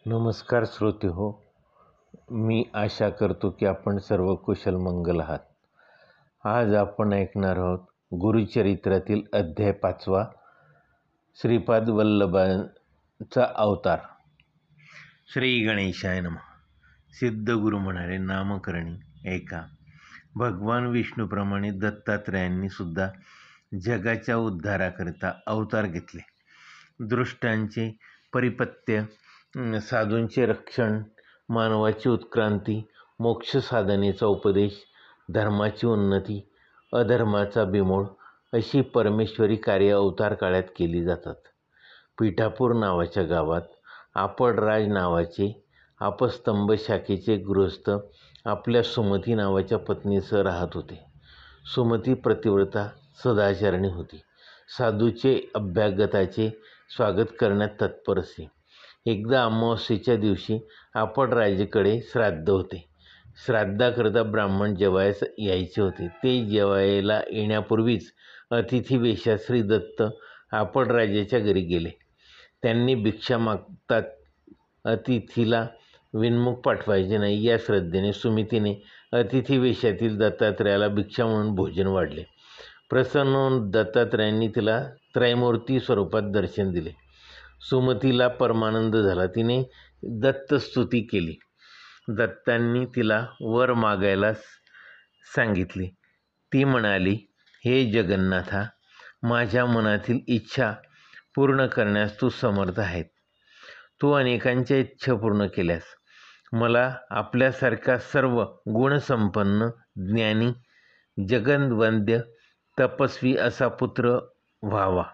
नमस्कार श्रोते हो, मी आशा करतो की आपण सर्व कुशल मंगल आहात. आज आपण ऐकणार आहोत गुरुचरित्रातील अध्याय 5 श्रीपाद वल्लभांचा अवतार. श्री गणेशाय नमः. सिद्ध गुरु म्हणाले, नामकरणी ऐका. भगवान विष्णूप्रमाणे दत्तात्रयांनी सुद्धा जगाच्या उद्धाराकरिता अवतार घेतले. दृष्टांचे परिपत्य, साधूंचे रक्षण, मानवाची उत्क्रांती, मोक्ष साधनेचा उपदेश, धर्माची उन्नती, अधर्माचा बिमोड अशी परमेश्वरी कार्य अवतार काळात केली जातात. पिठापूर नावाच्या गावात आपळराज नावाचे आपस्तंभ शाखेचे गृहस्थ आपल्या सुमती नावाच्या पत्नीसह राहत होते. सुमती प्रतिव्रता सदाचरणी होती. साधूचे अभ्यागताचे स्वागत करण्यात तत्पर असे. एकदा अमावास्येच्या दिवशी आपळराजेकडे श्राद्ध होते. श्राद्धाकरता ब्राह्मण जेवायस यायचे होते. ते जेवायला येण्यापूर्वीच अतिथी वेशात श्री दत्त आपळराजाच्या घरी गेले. त्यांनी भिक्षा मागतात अतिथीला विनमुख पाठवायचे नाही या श्रद्धेने सुमतीने अतिथी वेशातील दत्तात्रयाला भिक्षा म्हणून भोजन वाढले. प्रसन्न होऊन दत्तात्रयांनी तिला त्रैमूर्ती स्वरूपात दर्शन दिले. सुमतीला परमानंद झाला. तिने दत्तस्तुती केली. दत्तांनी तिला वर मागायला सांगितले. ती म्हणाली, हे जगन्नाथा, माझ्या मनातील इच्छा पूर्ण करण्यास तू समर्थ आहेत. तू अनेकांच्या इच्छा पूर्ण केल्यास. मला आपल्यासारखा सर्व गुणसंपन्न, ज्ञानी, जगद्वंद्य, तपस्वी असा पुत्र व्हावा.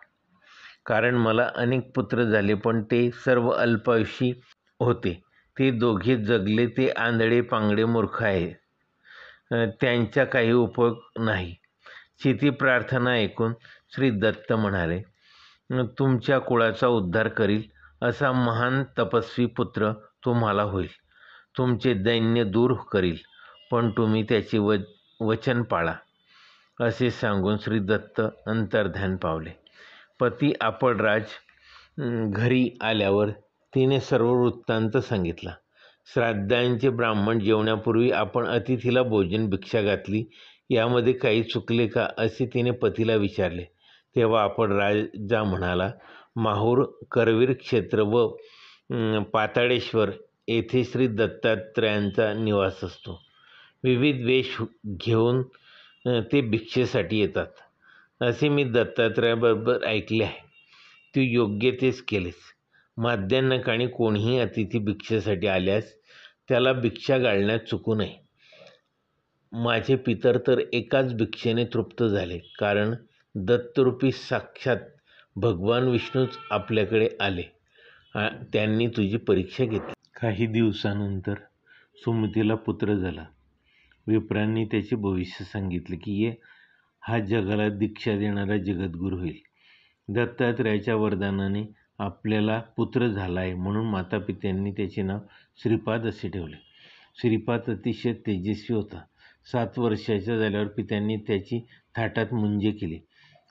कारण मला अनेक पुत्र झाले, पण ते सर्व अल्पायुषी होते. ते दोघे जगले ते आंधळे पांगडे मूर्ख आहे. त्यांचा काही उपयोग नाही. चिती प्रार्थना ऐकून श्री दत्त म्हणाले, तुमच्या कुळाचा उद्धार करील असा महान तपस्वी पुत्र तुम्हाला होईल. तुमचे दैन्य दूर करील, पण तुम्ही त्याचे वचन पाळा. असे सांगून श्री दत्त अंतर्ध्यान पावले. पती आपळराज घरी आल्यावर तिने सर्व वृत्तांत सांगितला. श्राद्धांचे ब्राह्मण जेवण्यापूर्वी आपण अतिथीला भोजन भिक्षा घातली, यामध्ये काही चुकले का असे तिने पतीला विचारले. तेव्हा आपळराजा म्हणाला, माहूर, करवीर क्षेत्र व पाताळेश्वर येथे श्री दत्तात्रयांचा निवास असतो. विविध वेश घेऊन ते भिक्षेसाठी येतात असे मी दत्तात्रयाबरोबर ऐकले आहे. तू योग्य तेच केलेस. माध्यान्हकाळी कोणीही अतिथी भिक्षेसाठी आल्यास त्याला भिक्षा घालण्यात चुकू नये. माझे पितर तर एकाच भिक्षेने तृप्त झाले, कारण दत्तरूपी साक्षात भगवान विष्णूच आपल्याकडे आले. त्यांनी तुझी परीक्षा घेतली. काही दिवसानंतर सुमतीला पुत्र झाला. विप्रांनी त्याचे भविष्य सांगितले की हा जगाला दीक्षा देणारा जगद्गुरू होईल. दत्तात्रयाच्या वरदानाने आपल्याला पुत्र झाला आहे, म्हणून मातापित्यांनी त्याचे नाव श्रीपाद असे ठेवले. श्रीपाद अतिशय तेजस्वी होता. 7 वर्षाचा झाल्यावर पित्यांनी त्याची थाटात मुंजे केली.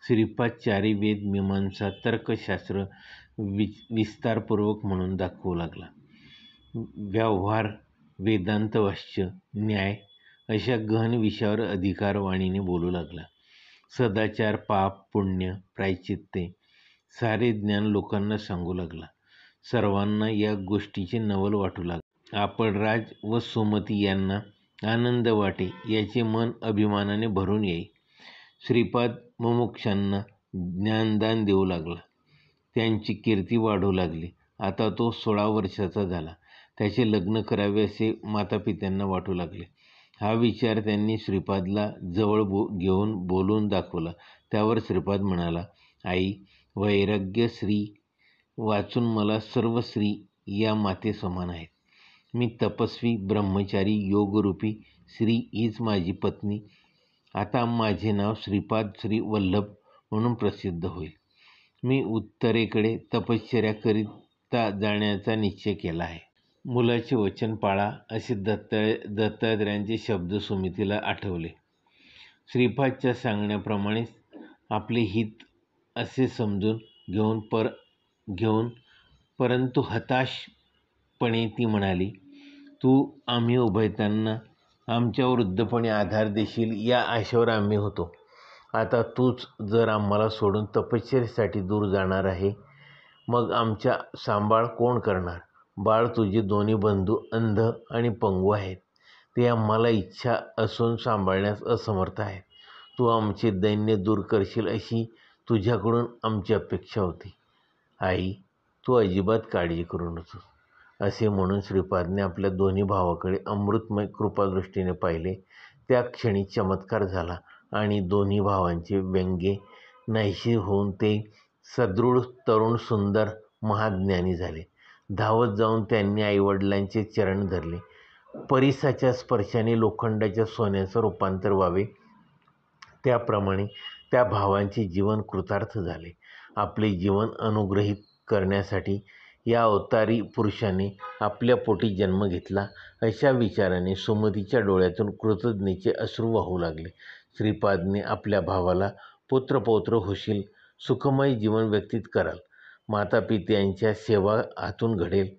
श्रीपाद चारी वेद, मीमांसा, तर्कशास्त्र विस्तारपूर्वक म्हणून दाखवू लागला. व्यवहार, वेदांत वाच्य, न्याय अशा गहन विषयावर अधिकारवाणीने बोलू लागला. सदाचार, पाप, पुण्य, प्रायचित्ते सारे ज्ञान लोकांना सांगू लागला. सर्वांना या गोष्टीचे नवल वाटू लागले. आपळराज व सुमती यांना आनंद वाटे याचे मन अभिमानाने भरून येई. श्रीपाद मुमुक्षांना ज्ञानदान देऊ लागला. त्यांची कीर्ती वाढू लागली. आता तो 16 वर्षाचा झाला. त्याचे लग्न करावे असे मातापित्यांना वाटू लागले. हा विचार त्यांनी श्रीपादला जवळ घेऊन बोलून दाखवला. त्यावर श्रीपाद म्हणाला, आई, वैराग्य श्री वाचून मला सर्व स्त्री या माते समान आहेत. मी तपस्वी, ब्रह्मचारी, योगरूपी श्री हीच माझी पत्नी. आता माझे नाव श्रीपाद श्री वल्लभ म्हणून प्रसिद्ध होईल. मी उत्तरेकडे तपश्चर्या करिता जाण्याचा निश्चय केला आहे. मुलाचे वचन पाळा असे दत्तात्रयांचे शब्द सुमतीला आठवले. श्रीपादच्या सांगण्याप्रमाणेच आपले हित असे समजून घेऊन परंतु हताश विनम्रपणे ती म्हणाली, तू आम्ही उभयतांना आमच्या वृद्धपणी आधार देशील या आशेवर आम्ही होतो. आता तूच जर आम्हाला सोडून तपश्चर्येसाठी दूर जाणार आहे, मग आमचा सांभाळ कोण करणार? बाळ, तुझे दोन्ही बंधू अंध आणि पंगू आहेत. ते आम्हाला इच्छा असून सांभाळण्यास असमर्थ आहेत. तू आमचे दैन्य दूर करशील अशी तुझ्याकडून आमची अपेक्षा होती. आई, तू अजिबात काळजी करू नकोस. असे म्हणून श्रीपादने आपल्या दोन्ही भावाकडे अमृतमय कृपादृष्टीने पाहिले. त्या क्षणी चमत्कार झाला आणि दोन्ही भावांचे व्यंगे नाहीसे होऊन ते सदृढ, तरुण, सुंदर, महाज्ञानी झाले. धावत जाऊन त्यांनी आईवडिलांचे चरण धरले. परिसाच्या स्पर्शाने लोखंडाच्या सोन्याचं रूपांतर व्हावे, त्याप्रमाणे त्या भावांचे जीवन कृतार्थ झाले. आपले जीवन अनुग्रहित करण्यासाठी या अवतारी पुरुषाने आपल्या पोटी जन्म घेतला, अशा विचाराने सुमतीच्या डोळ्यातून कृतज्ञतेचे अश्रू वाहू लागले. श्रीपादने आपल्या भावाला पुत्रपौत्र होशील, सुखमय जीवन व्यतीत कराल, मातापित्यांच्या सेवा हातून घडेल,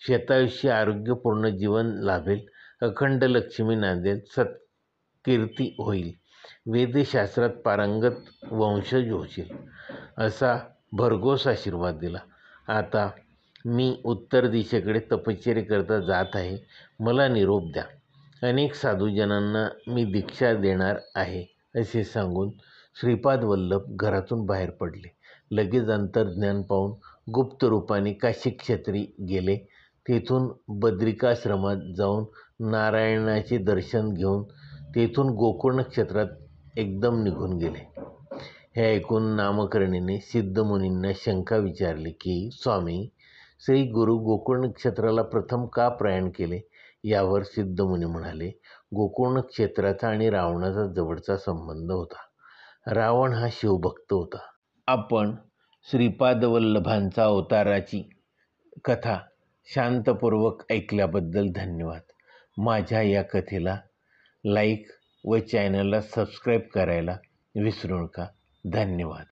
शतायुष्य आरोग्यपूर्ण जीवन लाभेल, अखंड लक्ष्मी नांदेल, सत्कीर्ती होईल, वेदशास्त्रात पारंगत वंशज होशील, असा भरघोस आशीर्वाद दिला. आता मी उत्तर दिशेकडे तपश्चर्येकरता जात आहे. मला निरोप द्या. अनेक साधुजनांना मी दीक्षा देणार आहे, असे सांगून श्रीपाद वल्लभ घरातून बाहेर पडले. लगेच अंतर्ज्ञान पाहून गुप्त रूपाने काशी क्षेत्री गेले. तेथून बद्रिकाश्रमात जाऊन नारायणाचे दर्शन घेऊन तेथून गोकर्ण क्षेत्रात एकदम निघून गेले. हे ऐकून नामकर्णीने सिद्धमुनींना शंका विचारली की, स्वामी, श्री गुरु गोकर्ण क्षेत्राला प्रथम का प्रयाण केले? यावर सिद्धमुनी म्हणाले, गोकर्ण क्षेत्राचा आणि रावणाचा जवळचा संबंध होता. रावण हा शिवभक्त होता. आपण श्रीपादवल्लभांचा अवताराची कथा शांतपूर्वक ऐकल्याबद्दल धन्यवाद. माझ्या या कथेला लाईक व चॅनलला सबस्क्राईब करायला विसरू नका. धन्यवाद.